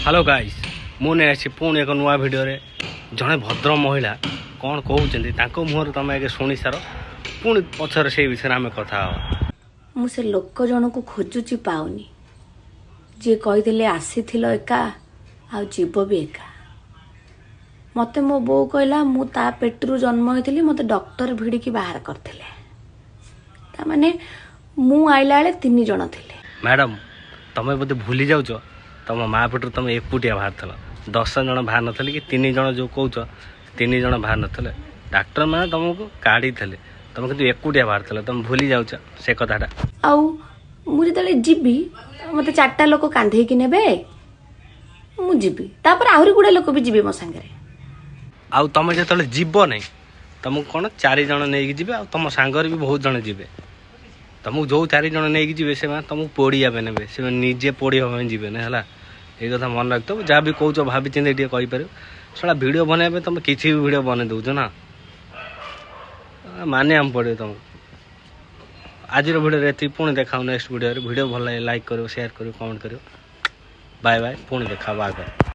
Hello guys मुझे आसी पुणी एक नुआ भिडियो जड़े भद्र महिला कौन कहते मुहर तुम आगे शुणी सार पुणी पचर से विषय आम कथा मु से लोक जन को खोजुची पाऊनी जी कहीदे आसी एका आव भी एका मते मो बो कहला मु ता पेटरू जन्म होती मते डॉक्टर भिड़िकी बाहर करते माने मु आइला बेले 3 जन थिले। मैडम तुम्हें बोधे भूली जाऊच तुम माँ पेटर तुम एकुटिया बाहर थल 10 जन बाहर नथिले कि 3 जन जो कौच 3 जन बाहर नथिले डॉक्टर मैंने तुमको काढ़ी थे तुम कि एकुटिया बाहर थल तुम भूली जाऊच से कथाटा आउ मु जतले जीबी मते 4टा लोक कांधेकी नेबे मु जीबी तापर आहुरी गुडे लोक भी जीबे मो संगे आउ तुम जो जीव नहीं तुमको कौन 4 जन नहीं जी तुम सांगर भी बहुत जन जी तुमको जो 4 जन नहीं जी से तुमको पोड़िया ने से निजे पोड़ी हम जी है ये कथा मन रखत जहाँ भी कौच भाभी चिंता टे कहीपर सारा भिड बनवाई तुम किसी भी भिड बन दौच ना माने आम पड़े तुमको आज भिडियो पुणी देखा नेक्स्ट भिडियो भल लगे लाइक करो शेयर करो कमेंट करो बाय बाय पुणी देखा आगे।